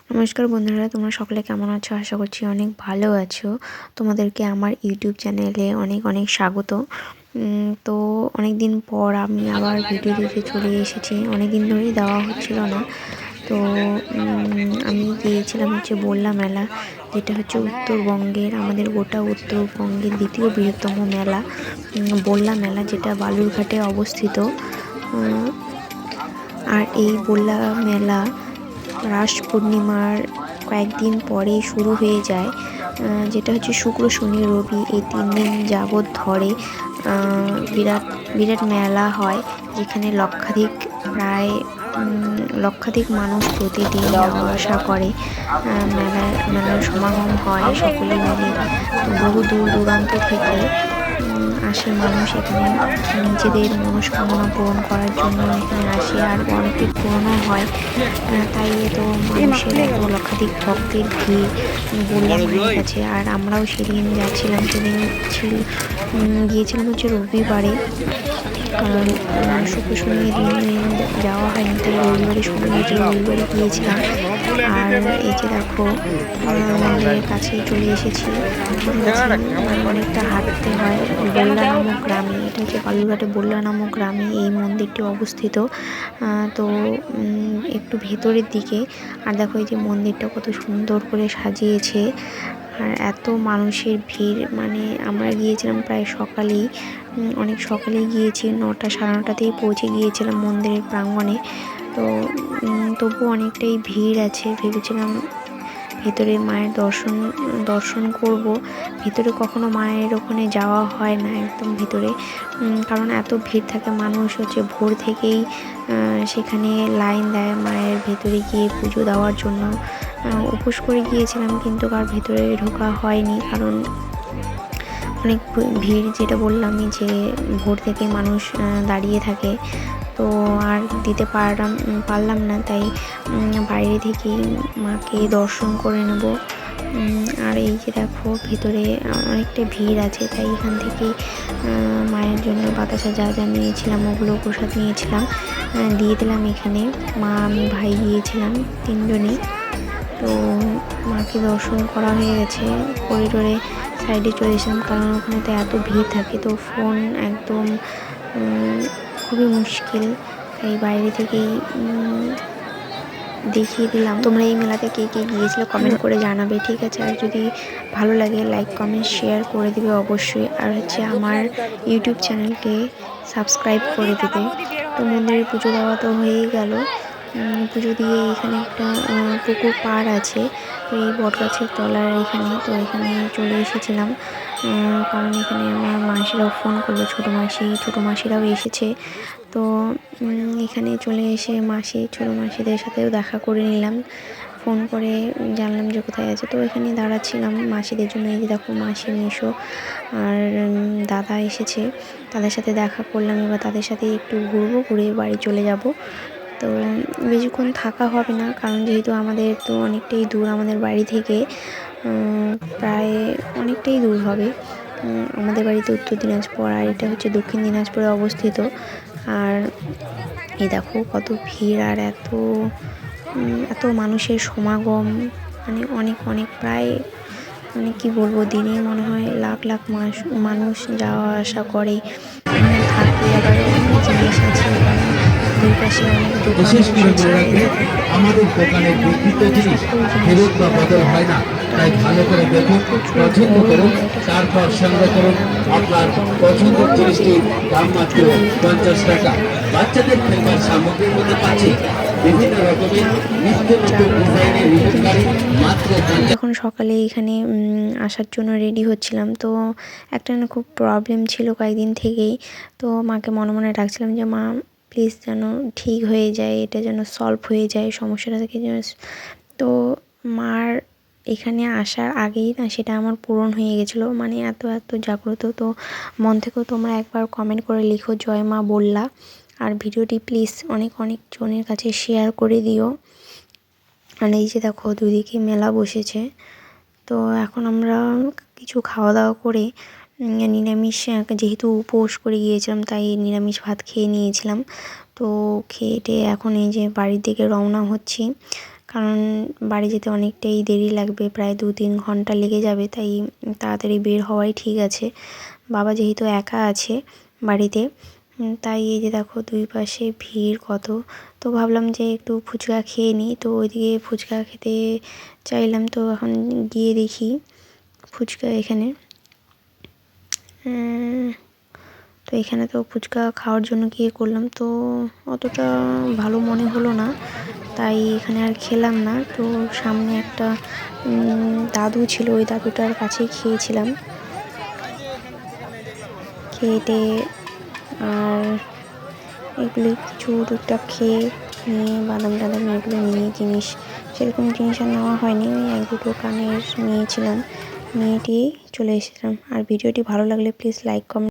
নমস্কার বন্ধুরা, তোমরা সকলে কেমন আছো? আশা করছি অনেক ভালো আছো। তোমাদেরকে আমার ইউটিউব চ্যানেলে অনেক অনেক স্বাগত। তো অনেক দিন পর আমি আবার ভিডিও দিতে চলে এসেছি। অনেক দিন ধরেই দেওয়া হচ্ছিল না। তো আমি গিয়েছিলাম হচ্ছে বললা মেলা, যেটা হচ্ছে উত্তরবঙ্গের, আমাদের গোটা উত্তরবঙ্গের দ্বিতীয় বৃহত্তম মেলা, বললা মেলা, যেটা বালুরঘাটে অবস্থিত। আর এই বললা মেলা রাস পূর্ণিমার কয়েকদিন পরেই শুরু হয়ে যায়, যেটা হচ্ছে শুক্র শনি রবি এই 3 দিন যাবৎ ধরে বিরাট বিরাট মেলা হয়, যেখানে লক্ষাধিক মানুষ প্রতিদিন যাওয়া আসা করে। মেলার সমাগম হয় সকলে মিলে। তো বহু দূর দূরান্ত থেকে আসে মানুষ এখানে নিজেদের মনস্কামনা পূরণ করার জন্য এখানে আসে, আর অনেকে পূরণও হয়। তাই এত মানুষের, এত লক্ষাধিক ভক্তের ভিড় বললা মায়ের কাছে। আর আমরাও সেদিন গিয়েছিলাম হচ্ছে রবিবারে, কারণ শুক্র শনি দিন যাওয়া হয়নি, তাই রবিবারে গিয়েছিলাম। আর এই যে দেখো, মন্দিরের কাছেই চলে এসেছি। অনেকটা হাঁটতে হয় বললা নামক গ্রামে। এটা হচ্ছে বালুরঘাটে বললা নামক গ্রামে এই মন্দিরটি অবস্থিত। তো একটু ভেতরের দিকে। আর দেখো এই যে মন্দিরটা কত সুন্দর করে সাজিয়েছে, আর এত মানুষের ভিড়। মানে আমরা গিয়েছিলাম প্রায় সকালেই, অনেক সকালেই গিয়েছি, 9টা সাড়ে 9টাতেই পৌঁছে গিয়েছিলাম মন্দিরের প্রাঙ্গণে। তো তবু অনেকটাই ভিড় আছে। ভেবেছিলাম ভেতরে মায়ের দর্শন করব। ভেতরে কখনো মায়ের ওখানে যাওয়া হয় না একদম ভেতরে, কারণ এত ভিড় থাকে। মানুষ হচ্ছে ভোর থেকেই সেখানে লাইন দেয় মায়ের ভেতরে গিয়ে পুজো দেওয়ার জন্য। উপোস করে গিয়েছিলাম, কিন্তু আর ভেতরে ঢোকা হয়নি, কারণ অনেক ভিড়, যেটা বললামই যে ভোর থেকে মানুষ দাঁড়িয়ে থাকে। তো আর দিতে পারলাম না, তাই বাইরে থেকেই মাকে দর্শন করে নেব। আর এই যে দেখো ভেতরে অনেকটা ভিড় আছে, তাই এখান থেকে মায়ের জন্য বাতাসা যা যা নিয়েছিলাম ওগুলো প্রসাদ নিয়েছিলাম, দিয়ে দিলাম এখানে। মা, আমি, ভাই গিয়েছিলাম, 3জনই। তো মাকে দর্শন করা হয়ে গেছে, করিডোরে সাইডে চলে এসেছিলাম, কারণ ওখানে তো এত ভিড় থাকে, তো ফোন একদম খুবই মুশকিল, তাই বাইরে থেকেই দেখিয়ে দিলাম। তোমরা এই মেলাতে কে কে গিয়েছিলে কমেন্ট করে জানাবে, ঠিক আছে? আর যদি ভালো লাগে লাইক কমেন্ট শেয়ার করে দিবে অবশ্যই। আর হচ্ছে আমার ইউটিউব চ্যানেলকে সাবস্ক্রাইব করে দেবে। তো মন্দিরে পুজো দেওয়া তো হয়েই গেল। পুজো দিয়ে এখানে একটা পুকুর পাড় আছে, তো এই বটগাছের তলার এখানে, তো এখানে চলে এসেছিলাম, কারণ এখানে আমার মাসিরাও ফোন করলো, ছোটো মাসিরাও এসেছে। তো এখানে চলে এসে ছোটো মাসিদের সাথেও দেখা করে নিলাম, ফোন করে জানলাম যে কোথায় আছে। তো এখানে দাঁড়াচ্ছিলাম মাসিদের জন্য। এই যে দেখো মাসি, মেসো আর দাদা এসেছে, তাদের সাথে দেখা করলাম। এবার তাদের সাথে একটু ঘুরবো, ঘুরে বাড়ি চলে যাব। তো বেশিক্ষণ থাকা হবে না, কারণ যেহেতু আমাদের তো অনেকটাই দূর আমাদের বাড়ি থেকে, প্রায় অনেকটাই দূর হবে। আমাদের বাড়িতে উত্তর দিনাজপুর, আর এটা হচ্ছে দক্ষিণ দিনাজপুরে অবস্থিত। আর এই দেখো কত ভিড়, আর এত মানুষের সমাগম, মানে অনেক অনেক প্রায়, মানে কি বলবো, দিনে মনে হয় লাখ লাখ মানুষ যাওয়া আসা করে, থাকে। আবার অনেক জিনিস আছে, কারণ দুই পাশে অনেক দোকান বসেছে। আমাদের দোকানে বিক্রিত জিনিস ফেরত বা বদল হয় না, তাই ভালো করে দেখুন, পছন্দ করুন, তারপর সংগ্রহ করুন। আপনার পছন্দের জিনিসটির দাম মাত্র 50 টাকা। বাচ্চাদের খেলবার সামগ্রীর মধ্যে পাচ্ছি বিভিন্ন রকমের নিত্য নতুন ডিজাইনের রিবন গাড়ি মাত্র। যখন সকালে এখানে আসার জন্য রেডি হচ্ছিলাম, তো একটা না খুব প্রবলেম ছিল কয়েকদিন থেকেই। তো মাকে মনে মনে ডাকছিলাম যে মা প্লিজ যেন ঠিক হয়ে যায়, এটা যেন সলভ হয়ে যায় সমস্যাটা থেকে যেন। তো মার এখানে আসার আগেই না সেটা আমার পূরণ হয়ে গেছিলো, মানে এত জাগ্রত। তো মন থেকেও তোমরা একবার কমেন্ট করে লিখো জয় মা বললা। আর ভিডিওটি প্লিজ অনেক অনেক জনের কাছে শেয়ার করে দিও। আর এই যে দেখো দুদিকে মেলা বসেছে। তো এখন আমরা কিছু খাওয়া দাওয়া করে নিরামিষ, যেহেতু উপোস করে গিয়েছিলাম তাই নিরামিষ ভাত খেয়ে নিয়েছিলাম। তো খেয়ে এখন এই যে বাড়ির দিকে রওনা হচ্ছি, কারণ বাড়ি যেতে অনেকটাই দেরি লাগবে, প্রায় 2-3 ঘন্টা লেগে যাবে, তাই তাড়াতাড়ি বের হওয়াই ঠিক আছে। বাবা যেহেতু একা আছে বাড়িতে, তাই এই যে দেখো দুই পাশে ভিড় কত। তো ভাবলাম যে একটু ফুচকা খেয়ে নিই, তো ওইদিকে ফুচকা খেতে চাইলাম। তো এখন গিয়ে দেখি ফুচকা এখানে, তো এখানে তো ফুচকা খাওয়ার জন্য গিয়ে করলাম, তো অতটা ভালো মনে হলো না, তাই এখানে আর খেলাম না। তো সামনে একটা দাদু ছিল, ওই দাদুটার কাছেই খেয়েছিলাম। খেয়ে আর এগুলি কিছু টুকটাক খেয়ে নিয়ে বাদাম টাদাম এগুলো নিয়ে সেরকম জিনিস আর নেওয়া হয়নি, ওই 1-2 কানের নিয়েছিলাম, নিয়ে চলে এসেছিলাম। আর ভিডিওটি ভালো লাগলে প্লিজ লাইক কমেন্ট